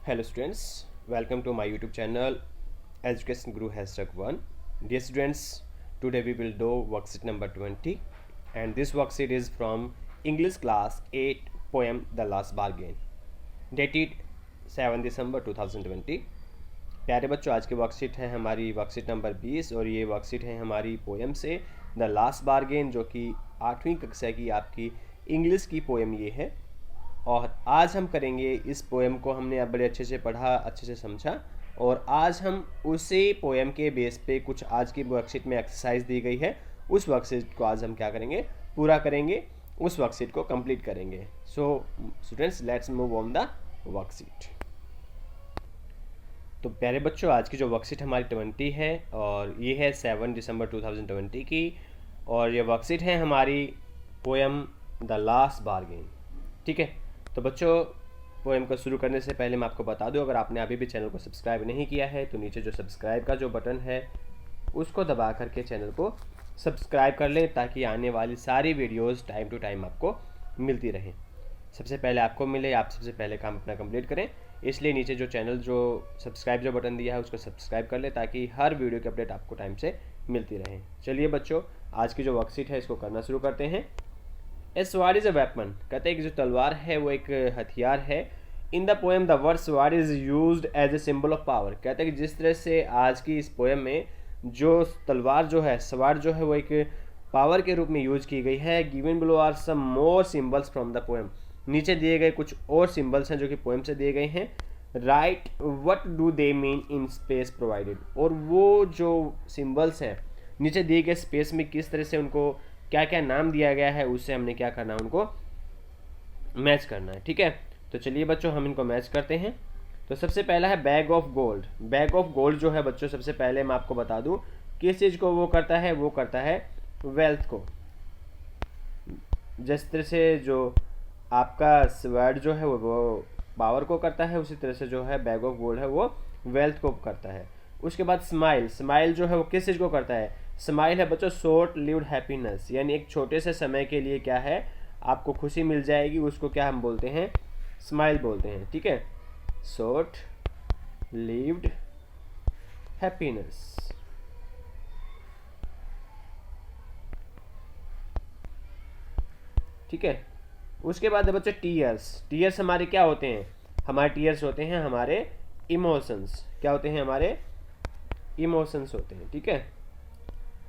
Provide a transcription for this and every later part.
Hello students, welcome to my YouTube channel Education Guru #1. Dear students, today we will do worksheet number 20 and this worksheet is from English class 8 poem The Last Bargain dated 7 December 2020. प्यारे बच्चों, आज की worksheet है हमारी worksheet number 20 और ये worksheet है हमारी पोएम से द लास्ट बार्गेन, जो कि 8वीं कक्षा की आपकी इंग्लिश की पोएम ये है। और आज हम करेंगे इस पोएम को, हमने अब बड़े अच्छे से पढ़ा, अच्छे से समझा, और आज हम उसी पोएम के बेस पे कुछ आज की वर्कशीट में एक्सरसाइज दी गई है, उस वर्कशीट को आज हम क्या करेंगे, पूरा करेंगे, उस वर्कशीट को कंप्लीट करेंगे। So students, let's move on the worksheet. तो प्यारे बच्चों, आज की जो वर्कशीट हमारी 20 है और ये है 7 दिसंबर 2020 की, और ये वर्कशीट है हमारी पोएम द लास्ट बार्गेन। ठीक है, तो बच्चों पोएम को शुरू करने से पहले मैं आपको बता दूं, अगर आपने अभी भी चैनल को सब्सक्राइब नहीं किया है तो नीचे जो सब्सक्राइब का जो बटन है उसको दबा करके चैनल को सब्सक्राइब कर लें, ताकि आने वाली सारी वीडियोस टाइम टू टाइम आपको मिलती रहें, सबसे पहले आपको मिले, आप सबसे पहले काम अपना कंप्लीट करें। इसलिए नीचे जो चैनल जो सब्सक्राइब जो बटन दिया है उसको सब्सक्राइब कर लें, ताकि हर वीडियो की अपडेट आपको टाइम से मिलती रहे। चलिए बच्चों, आज की जो वर्कशीट है इसको करना शुरू करते हैं। ए स्वॉर्ड इज अ वेपन, कहते हैं कि जो तलवार है वो एक हथियार है। In the poem the word sword is used as a symbol of power, कहते हैं कि जिस तरह से आज की इस पोएम में जो तलवार जो है, स्वॉर्ड जो है, वो एक पावर के रूप में यूज की गई है। Given below are some more symbols from the poem, नीचे दिए गए कुछ और सिंबल्स हैं जो कि पोएम से दिए गए हैं। Right what do they mean in space provided, और वो जो सिंबल्स हैं नीचे दिए गए स्पेस में किस तरह से उनको क्या क्या नाम दिया गया है, उससे हमने क्या करना है, उनको मैच करना है। ठीक है, तो चलिए बच्चों हम इनको मैच करते हैं। तो सबसे पहला है bag of gold. Bag of gold जो है बच्चों, सबसे पहले मैं आपको बता दूं किस चीज़ को वो करता है, वो करता है वेल्थ को। जिस तरह से जो आपका स्वर्ड जो है वो पावर को करता है, उसी तरह से जो है बैग ऑफ गोल्ड है वो वेल्थ को करता है। उसके बाद स्माइल, स्माइल जो है वो किस चीज़ को करता है, स्माइल है बच्चों शॉर्ट लिव्ड हैप्पीनेस, यानी एक छोटे से समय के लिए क्या है, आपको खुशी मिल जाएगी, उसको क्या हम बोलते हैं, स्माइल बोलते हैं। ठीक है, शॉर्ट लिव्ड हैप्पीनेस। ठीक है, उसके बाद है बच्चों टीयर्स। टीयर्स हमारे क्या होते हैं, हमारे टीयर्स होते हैं हमारे इमोशंस। क्या होते हैं, हमारे इमोशंस होते हैं। ठीक है,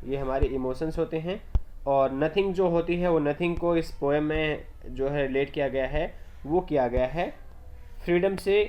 ये हमारे इमोशंस होते हैं। और नथिंग जो होती है, वो नथिंग को इस पोएम में जो है रिलेट किया गया है, वो किया गया है फ्रीडम से।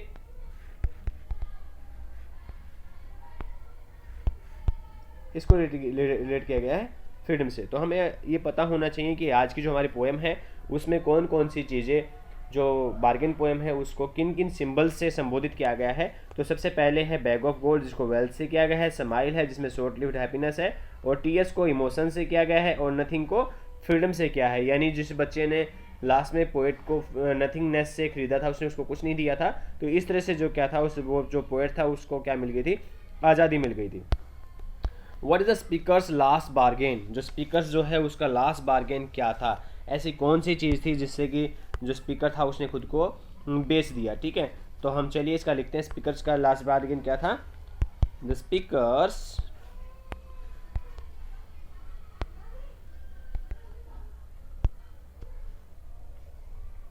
इसको रिलेट किया गया है फ्रीडम से। तो हमें ये पता होना चाहिए कि आज की जो हमारी पोएम है उसमें कौन कौन सी चीज़ें, जो बार्गेन पोएम है उसको किन किन सिंबल्स से संबोधित किया गया है। तो सबसे पहले है बैग ऑफ गोल्ड, जिसको वेल्थ से किया गया है। स्माइल है जिसमें शॉर्ट लिव्ड हैप्पीनेस है। और टीएस को इमोशन से किया गया है। और नथिंग को फ्रीडम से किया है, यानी जिस बच्चे ने लास्ट में पोएट को नथिंगनेस से खरीदा था, उसने उसको कुछ नहीं दिया था, तो इस तरह से जो क्या था, उस वो जो पोएट था उसको क्या मिल गई थी, आज़ादी मिल गई थी। What is the speaker's last bargain, जो स्पीकर्स जो है उसका लास्ट बार्गेन क्या था, ऐसी कौन सी चीज़ थी जिससे कि जो स्पीकर था उसने खुद को बेच दिया। ठीक है, तो हम चलिए इसका लिखते हैं, स्पीकर्स का लास्ट बार्गेन क्या था। The speaker's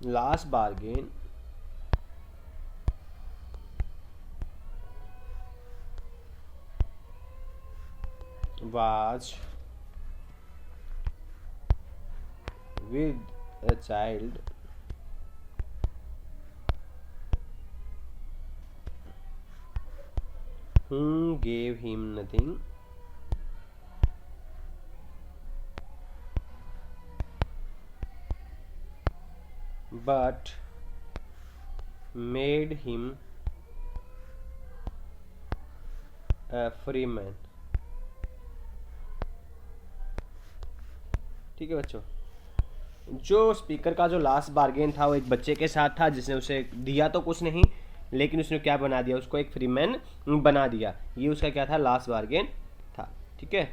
last bargain was with a child who gave him nothing but made him a free man। ठीक है बच्चों, जो स्पीकर का जो लास्ट बार्गेन था वो एक बच्चे के साथ था, जिसने उसे दिया तो कुछ नहीं, लेकिन उसने क्या बना दिया, उसको एक फ्री मैन बना दिया। ये उसका क्या था, लास्ट बार्गेन था। ठीक है,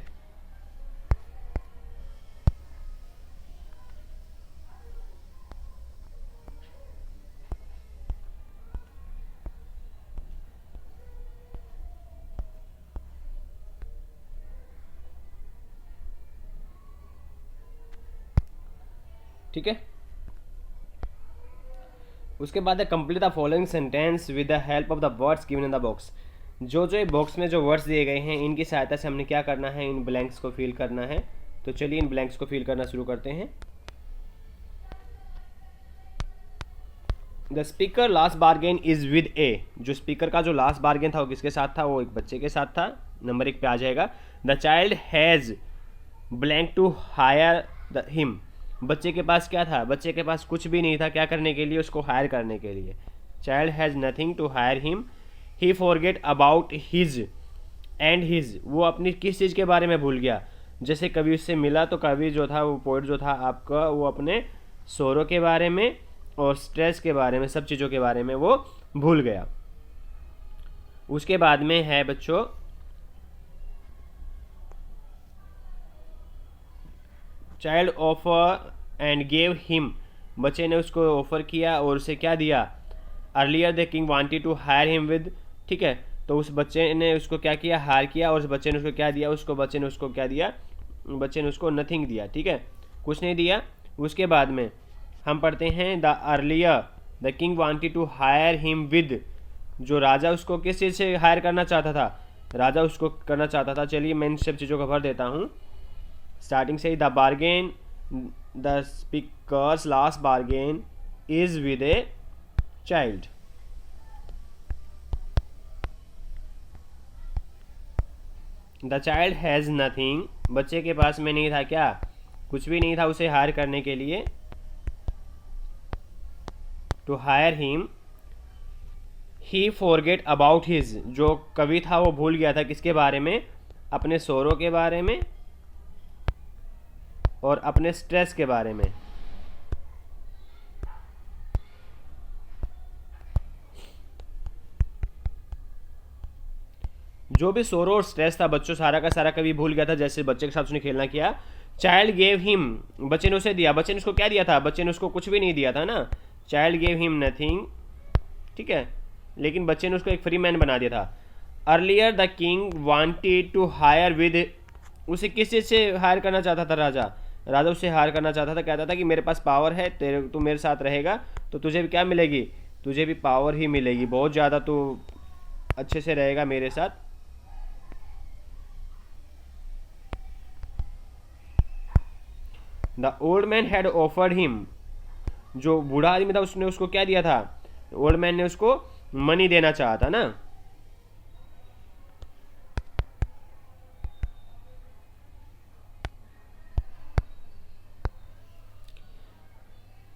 ठीक है। उसके बाद है complete the following sentence with the help of the words given in the box. जो जो बॉक्स में जो वर्ड्स दिए गए हैं इनकी सहायता से हमने क्या करना है, इन ब्लैंक्स को फिल करना है। तो चलिए इन ब्लैंक्स को फिल करना शुरू करते हैं। The speaker last bargain is with a. जो स्पीकर का जो लास्ट बार्गेन था वो किसके साथ था, वो एक बच्चे के साथ था। नंबर 1 पे आ जाएगा। The child has blank to hire the him. बच्चे के पास क्या था, बच्चे के पास कुछ भी नहीं था क्या करने के लिए, उसको हायर करने के लिए। Child has nothing to hire him. He forget about his and his. वो अपनी किस चीज़ के बारे में भूल गया। जैसे कभी उससे मिला तो कभी जो था वो पोइट जो था आपका, वो अपने सोरो के बारे में और स्ट्रेस के बारे में, सब चीज़ों के बारे में वो भूल गया। उसके बाद में है बच्चों child offer and gave him. बच्चे ने उसको ऑफर किया और उसे क्या दिया। Earlier the king wanted to hire him with. ठीक है, तो उस बच्चे ने उसको क्या किया, हायर किया। और उस बच्चे ने उसको क्या दिया, उसको बच्चे ने उसको क्या दिया, बच्चे ने उसको नथिंग दिया। ठीक है, कुछ नहीं दिया। उसके बाद में हम पढ़ते हैं the earlier the king wanted to hire him with. जो राजा उसको किस चीज़ से हायर करना चाहता था, राजा उसको करना चाहता था। चलिए मैं इन सब चीज़ों को भर देता हूँ। स्टार्टिंग से ही the bargain the speaker's last bargain is with a child. The child has nothing. बच्चे के पास में नहीं था क्या, कुछ भी नहीं था उसे हायर करने के लिए। To hire him. He forget about his. जो कवि था वो भूल गया था किसके बारे में, अपने सोरो के बारे में और अपने स्ट्रेस के बारे में। जो भी सोरो और स्ट्रेस था बच्चों सारा का सारा कभी भूल गया था। जैसे बच्चे के साथ उसने खेलना किया। Child gave him. बच्चे ने उसे दिया। बच्चे ने उसको क्या दिया था, बच्चे ने उसको कुछ भी नहीं दिया था ना। Child gave him nothing. ठीक है, लेकिन बच्चे ने उसको एक फ्री मैन बना दिया था। Earlier the king wanted to hire with. उसे किस चीज़ से हायर करना चाहता था राजा, राजा उससे हायर करना चाहता था। कहता था कि मेरे पास पावर है, तेरे तू मेरे साथ रहेगा तो तुझे भी क्या मिलेगी, तुझे भी पावर ही मिलेगी, बहुत ज़्यादा तू अच्छे से रहेगा मेरे साथ। The old man had offered him. जो बूढ़ा आदमी था उसने उसको क्या दिया था, ओल्ड मैन ने उसको मनी देना चाहा था ना।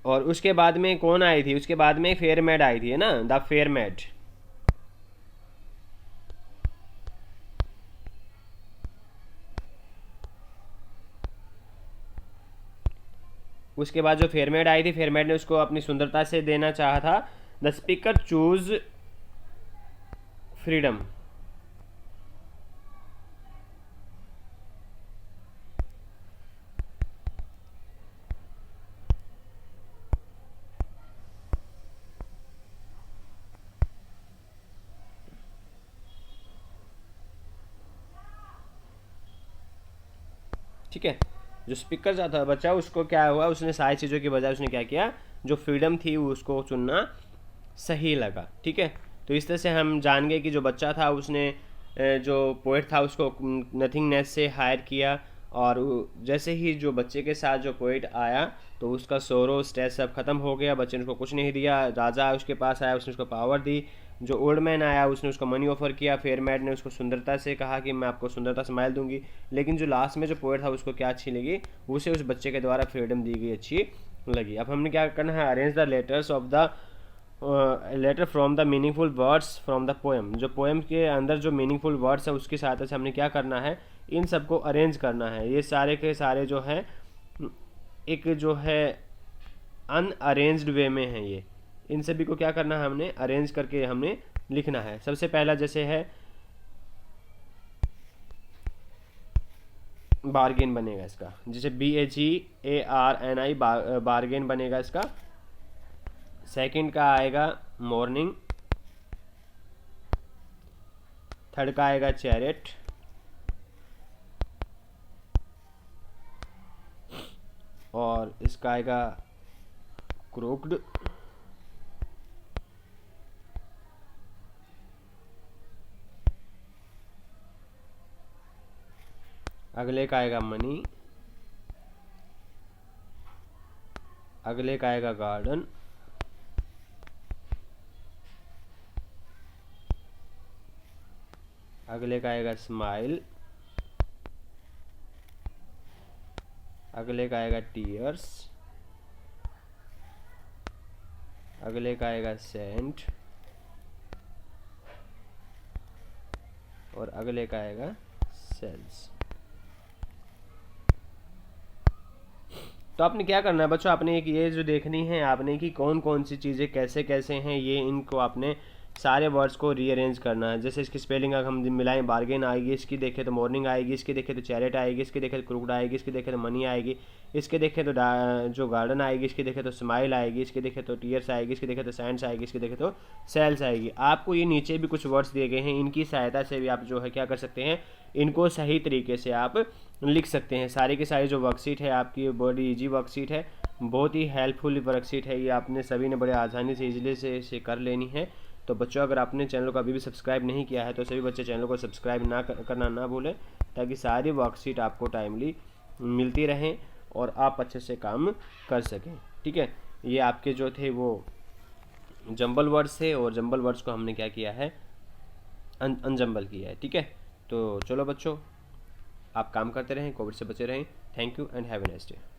और उसके बाद में कौन आई थी, उसके बाद में फेयर मैड आई थी, है ना, द फेयर मैड। उसके बाद जो फेयरमेड आई थी, फेयरमेड ने उसको अपनी सुंदरता से देना चाहा था। The speaker choose freedom. ठीक है, जो स्पीकर था बच्चा उसको क्या हुआ, उसने सारी चीज़ों की बजाय उसने क्या किया, जो फ्रीडम थी उसको चुनना सही लगा। ठीक है, तो इस तरह से हम जान गए कि जो बच्चा था उसने जो पोएट था उसको नथिंगनेस से हायर किया। और जैसे ही जो बच्चे के साथ जो पोएट आया तो उसका सोरो स्ट्रेस सब खत्म हो गया। बच्चे ने उसको कुछ नहीं दिया। राजा उसके पास आया, उसने उसको पावर दी। जो ओल्ड मैन आया उसने उसको मनी ऑफर किया। फेयर मैड ने उसको सुंदरता से कहा कि मैं आपको सुंदरता स्माइल दूंगी। लेकिन जो लास्ट में जो पोएट था उसको क्या अच्छी लगी, उसे उस बच्चे के द्वारा फ्रीडम दी गई अच्छी लगी। अब हमने क्या करना है, arrange the letters of the letter from the meaningful words from the poem. जो पोएम के अंदर जो मीनिंगफुल वर्ड्स है उसकी सहायता से हमने क्या करना है, इन सबको अरेंज करना है। ये सारे के सारे जो है एक जो है अनअरेंज्ड वे में है। ये इन सभी को क्या करना है, हमने अरेंज करके हमने लिखना है। सबसे पहला जैसे है बार्गेन बनेगा इसका, जैसे BAGARNI बार्गेन बनेगा इसका। सेकंड का आएगा मॉर्निंग। थर्ड का आएगा चैरेट। और इसका आएगा क्रोक्ड, अगले का आएगा मनी, अगले का आएगा गार्डन, अगले का आएगा स्माइल, अगले का आएगा टीयर्स, अगले का आएगा सेंट, और अगले का आएगा सेल्स। तो आपने क्या करना है बच्चों, आपने एक ये जो देखनी है आपने कि कौन कौन सी चीज़ें कैसे कैसे हैं, ये इनको आपने सारे वर्ड्स को रीअरेंज करना है। जैसे इसकी स्पेलिंग अगर हम मिलाएं, बार्गेन आएगी, इसकी देखें तो मॉर्निंग आएगी, इसकी देखें तो चैरिट आएगी, इसकी देखें तो क्रूड आएगी, इसकी देखें तो मनी आएगी, इसके देखें तो जो गार्डन आएगी, इसकी देखें तो स्माइल आएगी, इसकी देखें तो टीयर्स आएगी, इसकी देखें तो सैंड्स आएगी, इसकी देखें तो सेल्स आएगी। आपको ये नीचे भी कुछ वर्ड्स दिए गए हैं, इनकी सहायता से भी आप जो है क्या कर सकते हैं, इनको सही तरीके से आप लिख सकते हैं। सारी की सारी जो वर्कशीट है आपकी बड़ी ईजी वर्कशीट है, बहुत ही हेल्पफुल वर्कशीट है, ये आपने सभी ने बड़े आसानी से ईजिली से इसे कर लेनी है। तो बच्चों अगर आपने चैनल को अभी भी सब्सक्राइब नहीं किया है तो सभी बच्चे चैनल को सब्सक्राइब करना ना भूलें, ताकि सारी वर्कशीट आपको टाइमली मिलती रहें और आप अच्छे से काम कर सकें। ठीक है, ये आपके जो थे वो जंबल वर्ड्स थे, और जंबल वर्ड्स को हमने क्या किया है, अनजंबल किया है। ठीक है, तो चलो बच्चों आप काम करते रहें, कोविड से बचे रहें। Thank you and have a nice day.